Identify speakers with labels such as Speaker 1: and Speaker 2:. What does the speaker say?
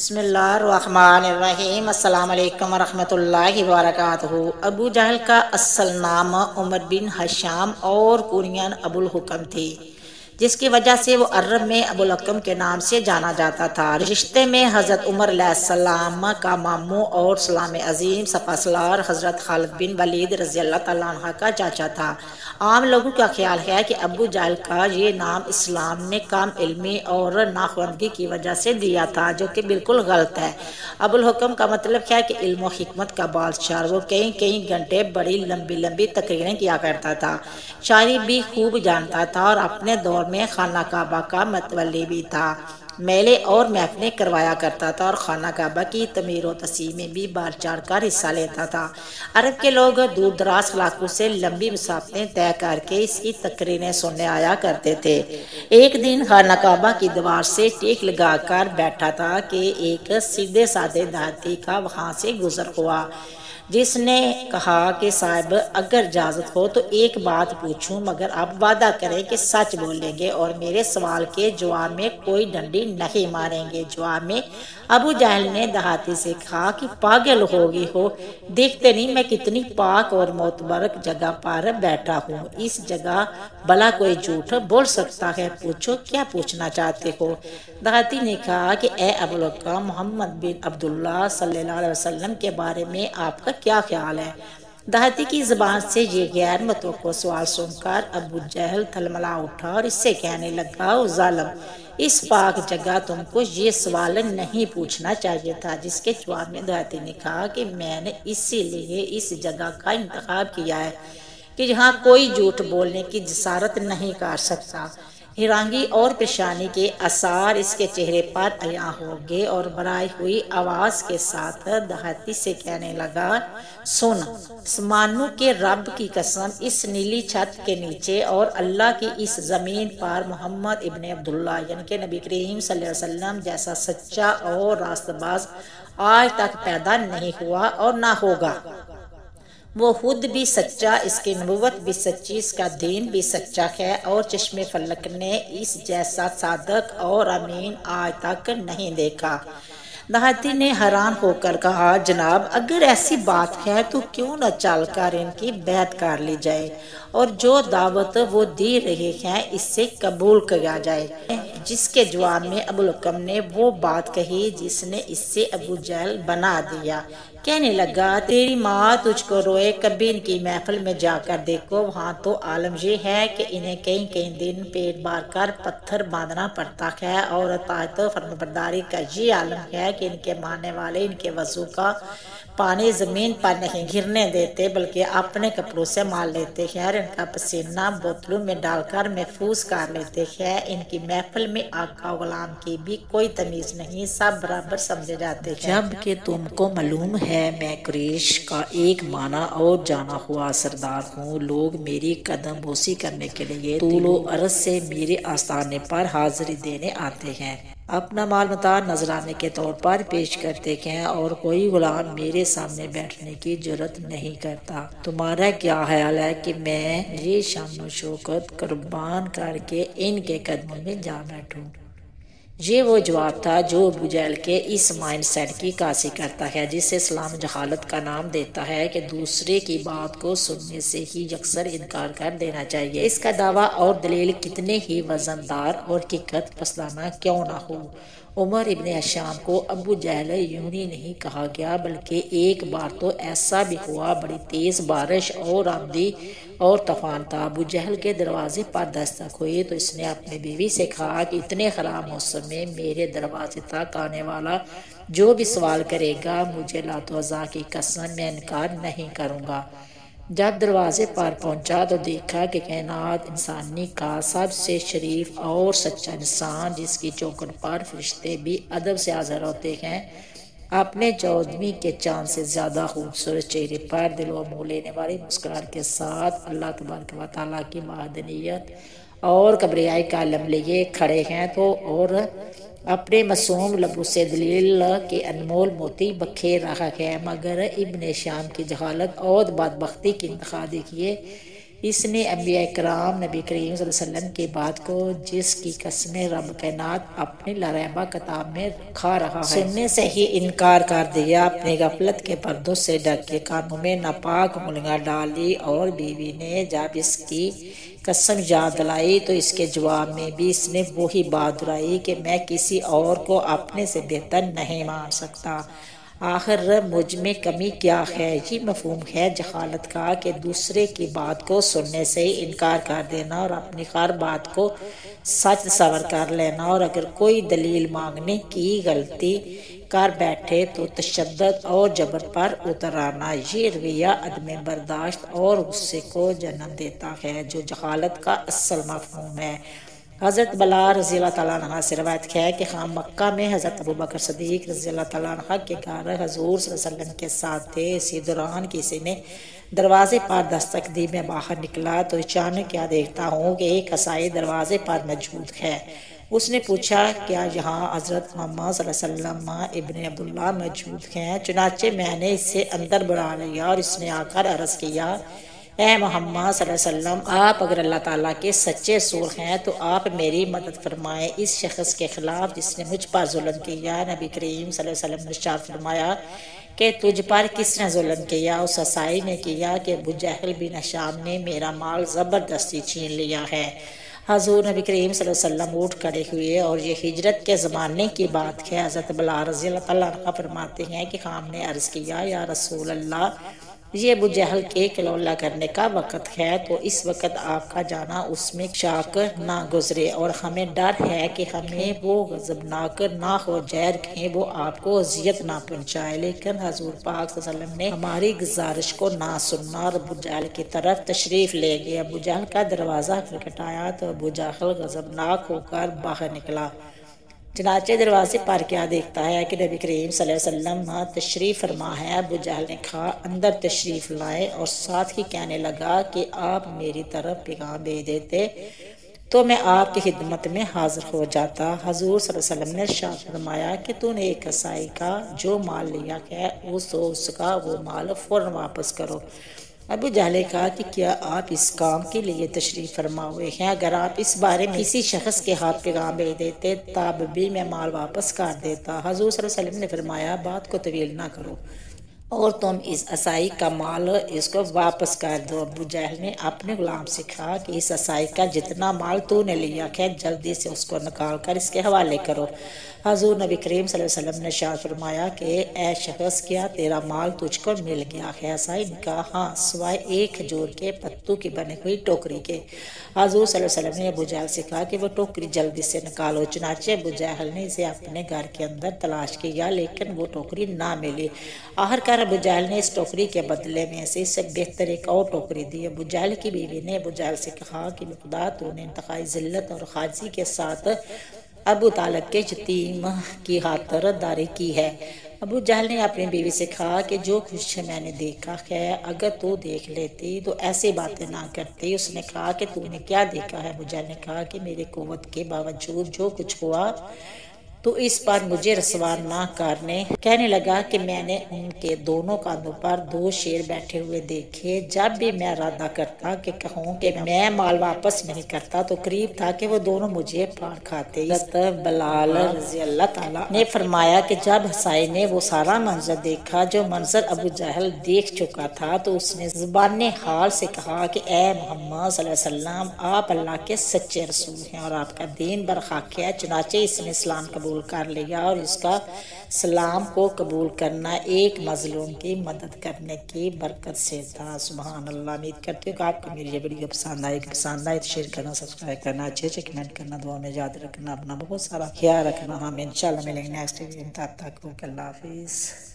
Speaker 1: بسم اللہ الرحمن الرحیم۔ السلام علیکم ورحمۃ اللہ وبرکاتہ۔ ابو جہل کا اصل نام عمر بن ہشام اور کنیہ ابو الحکم تھی، جس کی وجہ سے وہ عرب میں ابو الحکم کے نام سے جانا جاتا تھا۔ رشتے میں حضرت عمر علیہ السلام کا ماموں اور اسلام عظیم سپہ سالار حضرت خالد بن ولید رضی اللہ تعالیٰ عنہ کا چاچا تھا۔ عام لوگوں کا خیال ہے کہ ابو جہل کا یہ نام اسلام نے کم علمی اور ناخواندگی کی وجہ سے دیا تھا، جو کہ بالکل غلط ہے۔ ابو الحکم کا مطلب ہے کہ علم و حکمت کا بادشاہ۔ وہ کئی گھنٹے بڑی لمبی تقریریں کیا کرتا تھا، شاعری بھی خوب جانتا تھا اور اپنے دور میں خانہ کعبہ کا متولی بھی تھا۔ میلے اور محفلیں کروایا کرتا تھا اور خانہ کعبہ کی تعمیر و تصحیح میں بھی بڑھ چڑھ کر حصہ لیتا تھا۔ عرب کے لوگ دور دراز علاقوں سے لمبی مسافریں طے کر کے اس کی تقریریں سننے آیا کرتے تھے۔ ایک دن خانہ کعبہ کی دیوار سے ٹیک لگا کر بیٹھا تھا کہ ایک سیدھے سادے دیہاتی کا وہاں سے گزر ہوا، جس نے کہا کہ صاحب اگر اجازت ہو تو ایک بات پوچھوں، مگر آپ وعدہ کریں کہ سچ بولیں گے اور میرے سوال کے جواب میں کوئی ڈنڈی نہیں ماریں گے۔ جواب میں ابو جہل نے دیہاتی سے کہا کہ پاگل ہوگی ہو، دیکھتے نہیں میں کتنی پاک اور معتبرک جگہ پر بیٹھا ہوں، اس جگہ بھلا کوئی جھوٹ بول سکتا ہے؟ پوچھو کیا پوچھنا چاہتے ہو؟ دیہاتی نے کہا کہ اے ابو الحکم، محمد بن عبداللہ صلی اللہ علیہ وسلم کے بارے میں آپ کا کیا خیال ہے؟ دیہاتی کی زبان سے یہ غیر متوقع سوال سن کر ابو جہل تھلملا اٹھا اور اس سے کہنے لگا، او ظالم، اس پاک جگہ تم کو یہ سوال نہیں پوچھنا چاہیے تھا۔ جس کے جواب میں دیہاتی نے کہا کہ میں نے اسی لیے اس جگہ کا انتخاب کیا ہے کہ جہاں کوئی جھوٹ بولنے کی جسارت نہیں کر سکتا۔ حیرانگی اور پریشانی کے آثار اس کے چہرے پر عیاں ہو گئے اور بھرائی ہوئی آواز کے ساتھ دیہاتی سے کہنے لگا، سن، آسمانوں کے رب کی قسم، اس نیلی چھت کے نیچے اور اللہ کی اس زمین پر محمد ابن عبداللہ یعنی کہ نبی کریم صلی اللہ علیہ وسلم جیسا سچا اور راست باز آج تک پیدا نہیں ہوا اور نہ ہوگا۔ وہ خود بھی سچا، اس کی نبوت بھی سچی، اس کا دین بھی سچا ہے اور چشم فلک نے اس جیسا صادق اور امین آج تک نہیں دیکھا۔ دیہاتی نے حیران ہو کر کہا، جناب اگر ایسی بات ہے تو کیوں نہ چل کر ان کی بیعت کر لی جائے اور جو دعوت وہ دے رہے ہیں اس سے قبول کیا جائے۔ جس کے جواب میں ابو الحکم نے وہ بات کہی جس نے اس سے ابو جہل بنا دیا۔ کہنے لگا، تیری ماں تجھ کو روئے، کبھی ان کی محفل میں جا کر دیکھو، وہاں تو عالم یہ ہے کہ انہیں کئی دن پیٹ بھر کر پتھر باندھنا پڑتا ہے اور اطاعت و فرمانبرداری کا یہ عالم ہے کہ ان کے ماننے والے ان کے وضو کا پانی زمین پر نہیں گرنے دیتے بلکہ اپنے کپڑوں سے مال لیتے ہیں اور ان کا پسینہ بوتلوں میں ڈال کر محفوظ کر لیتے ہیں۔ ان کی محفل میں آقا و غلام کی بھی کوئی تمیز نہیں، سب برابر سمجھے جاتے ہیں۔ جب کہ تم کو معلوم ہے میں قریش کا ایک مانا اور جانا ہوا سردار ہوں، لوگ میری قدم بوسی کرنے کے لیے طول و عرض سے میرے آستانے پر حاضری دینے آتے ہیں، اپنا مال متاع نذرانے کے طور پر پیش کرتے ہیں اور کوئی غلام میرے سامنے بیٹھنے کی جرات نہیں کرتا۔ تمہارا کیا خیال ہے کہ میں یہ شان و شوکت قربان کر کے ان کے قدموں میں جا بیٹھوں؟ یہ وہ جواب تھا جو ابو جہل کے اس مائنڈ سیٹ کی عکاسی کرتا ہے جسے اسلام جہالت کا نام دیتا ہے کہ دوسرے کی بات کو سننے سے ہی یکسر انکار کر دینا چاہیے، اس کا دعویٰ اور دلیل کتنے ہی وزندار اور حقیقت پسندانہ کیوں نہ ہو۔ عمر ابن ہشام کو ابو جہل یوں ہی نہیں کہا گیا بلکہ ایک بار تو ایسا بھی ہوا، بڑی تیز بارش اور آندھی اور طوفان تھا۔ ابو جہل کے دروازے پر دستک ہوئی تو اس نے اپنی بیوی سے کہا کہ اتنے خراب موسم میں میرے دروازے تک آنے والا جو بھی سوال کرے گا مجھے لات و عزا کی قسم میں انکار نہیں کروں گا۔ جب دروازے پر پہنچا تو دیکھا کہ کائنات انسانی کا سب سے شریف اور سچا انسان، جس کی چوکھٹ پر فرشتے بھی ادب سے حاضر ہوتے ہیں، اپنے 14ویں کے چاند سے زیادہ خوبصورت چہرے پر دل و منہ لینے والی مسکراہٹ کے ساتھ اللہ تبارک و تعالیٰ کی وحدانیت اور کبریائی کا علم لیے کھڑے ہیں تو اور اپنے معصوم لبوں سے دلیل کے انمول موتی بکھیر رہا ہے۔ مگر ابن شام کی جہالت اور بدبختی کی انتہا دیکھیے اس نے انبیاء کرام نبی کریم صلی اللہ علیہ وسلم کی بات کو جس کی قسمیں رب کائنات اپنے لاریبہ کتاب میں رکھا رہا ہے سننے سے ہی انکار کر دیا، اپنی غفلت کے پردوں سے ڈھک کے کانوں میں ناپاک انگلیاں ڈالی، اور بیوی نے جب اس کی قسم یاد دلائی تو اس کے جواب میں بھی اس نے وہی بات دہرائی کہ میں کسی اور کو اپنے سے بہتر نہیں مان سکتا۔ آخر مجھ میں کمی کیا ہے؟ یہ مفہوم ہے جہالت کا کہ دوسرے کی بات کو سننے سے انکار کر دینا اور اپنی ہر بات کو سچ تصور کر لینا، اور اگر کوئی دلیل مانگنے کی غلطی کر بیٹھے تو تشدد اور جبر پر اتر آنا۔ یہ رویہ عدم برداشت اور غصے کو جنم دیتا ہے جو جہالت کا اصل مفہوم ہے۔ حضرت بلال رضی اللہ تعالیٰ عنہ سے روایت ہے کہ ہم مکہ میں حضرت ابوبکر صدیق رضی اللہ تعالیٰ عنہ کے گھر حضور صلی اللہ علیہ وسلم کے ساتھ تھے۔ اسی دوران کسی نے دروازے پر دستک دی، میں باہر نکلا تو اچانک کیا دیکھتا ہوں کہ ایک عیسائی دروازے پر موجود ہے۔ اس نے پوچھا کیا یہاں حضرت محمد صلی اللہ علیہ وسلم ابن عبداللہ موجود ہیں؟ چنانچہ میں نے اسے اندر بلا لیا اور اس نے آ کر عرض کیا، اے محمد صلی اللہ علیہ وسلم، آپ اگر اللہ تعالیٰ کے سچے رسول ہیں تو آپ میری مدد فرمائیں اس شخص کے خلاف جس نے مجھ پر ظلم کیا۔ نبی کریم صلی اللہ علیہ وسلم نے ارشاد فرمایا کہ تجھ پر کس نے ظلم کیا؟ اس عیسائی نے کیا کہ ابو جہل بن ہشام نے میرا مال زبردستی چھین لیا ہے۔ حضور نبی کریم صلی اللہ علیہ وسلم اٹھ کھڑے ہوئے، اور یہ ہجرت کے زمانے کی بات ہے۔ حضرت بلال رضی اللہ تعالیٰ عنہ فرماتے ہیں کہ ہم نے عرض کیا، یا رسول اللہ، یہ ابو جہل کے کلولہ کرنے کا وقت ہے تو اس وقت آپ کا جانا اس میں شاک نہ گزرے، اور ہمیں ڈر ہے کہ ہمیں وہ غضبناک نہ ہو جائے، کہیں وہ آپ کو اذیت نہ پہنچائے۔ لیکن حضور پاک صلی اللہ علیہ وسلم نے ہماری گزارش کو نہ سننا اور ابو جہل کی طرف تشریف لے گئے۔ ابو جہل کا دروازہ کھٹکھٹایا تو ابو جہل غضبناک ہو کر باہر نکلا۔ چنانچہ دروازے پر کیا دیکھتا ہے کہ نبی کریم صلی اللہ علیہ وسلم تشریف فرما ہے۔ ابو جہل نے کہا، اندر تشریف لائیں، اور ساتھ ہی کہنے لگا کہ آپ میری طرف پیغام بھیج دیتے تو میں آپ کی خدمت میں حاضر ہو جاتا۔ حضور صلی اللہ علیہ وسلم نے ارشاد فرمایا کہ تو نے ایک عیسائی کا جو مال لیا ہے اس کا وہ مال فوراً واپس کرو۔ ابو جہل نے کہا کہ کیا آپ اس کام کے لیے تشریف فرما ہوئے ہیں؟ اگر آپ اس بارے میں کسی شخص کے ہاتھ پیغام بھیج دیتے تب بھی میں مال واپس کر دیتا۔ حضور صلی اللہ علیہ وسلم نے فرمایا، بات کو طویل نہ کرو اور تم اس عیسائی کا مال اس کو واپس کر دو۔ ابو جہل نے اپنے غلام سے کہا کہ اس عیسائی کا جتنا مال تو نے لیا ہے جلدی سے اس کو نکال کر اس کے حوالے کرو۔ حضور نبی کریم صلی اللہ علیہ وسلم نے ارشاد فرمایا کہ اے شخص، کیا تیرا مال تجھ کو مل گیا ہے؟ عیسائی نے کہا، ہاں، سوائے ایک کھجور کے پتوں کی بنی ہوئی ٹوکری کے۔ حضور صلی اللہ علیہ وسلم نے ابو جہل سے کہا کہ وہ ٹوکری جلدی سے نکالو۔ چنانچہ ابو جہل نے اسے اپنے گھر کے اندر تلاش کیا لیکن وہ ٹوکری نہ ملی۔ آخر کار ابو جہل نے اس ٹوکری کے بدلے میں سے اس سے بہتر ایک اور ٹوکری دی۔ ابو جہل کی بیوی نے ابو جہل سے کہا کہ خدا تو نے انتہائی ذلت اور عاجزی کے ساتھ ابو طالب کے یتیم کی خاطر داری کی ہے۔ ابو جہل نے اپنی بیوی سے کہا کہ جو کچھ میں نے دیکھا ہے اگر تو دیکھ لیتی تو ایسی باتیں نہ کرتی۔ اس نے کہا کہ تو نے کیا دیکھا ہے؟ ابو جہل نے کہا کہ میری قوت کے باوجود جو کچھ ہوا تو اس پر مجھے رسوا نہ کرنے۔ کہنے لگا کہ میں نے ان کے دونوں کاندھوں پر دو شیر بیٹھے ہوئے دیکھے۔ جب بھی میں ارادہ کرتا کہ کہوں کہ میں مال واپس نہیں کرتا تو قریب تھا کہ وہ دونوں مجھے پھاڑ کھاتے۔ حضرت بلال رضی اللہ تعالیٰ نے فرمایا کہ جب عیسائی نے وہ سارا منظر دیکھا جو منظر ابو جہل دیکھ چکا تھا تو اس نے زبان حال سے کہا کہ اے محمد صلی اللہ علیہ وسلم، آپ اللہ کے سچے رسول ہیں اور آپ کا دین برحق ہے۔ چنانچہ اس نے اسلام قبول کر لیا، اور اس کا سلام کو قبول کرنا ایک مظلوم کی مدد کرنے کی برکت سے تھا۔ سبحان اللہ۔ امید کرتی ہوں کہ آپ کو میری یہ ویڈیو پسند آئے گی۔ پسند آئے تو شیئر کرنا، سبسکرائب کرنا، اچھے کمنٹ کرنا، دعا میں یاد رکھنا، اپنا بہت سارا خیال رکھنا۔ ہم انشاءاللہ ملیں گے نیکسٹ ویڈیو میں۔ تب تک اللہ حافظ۔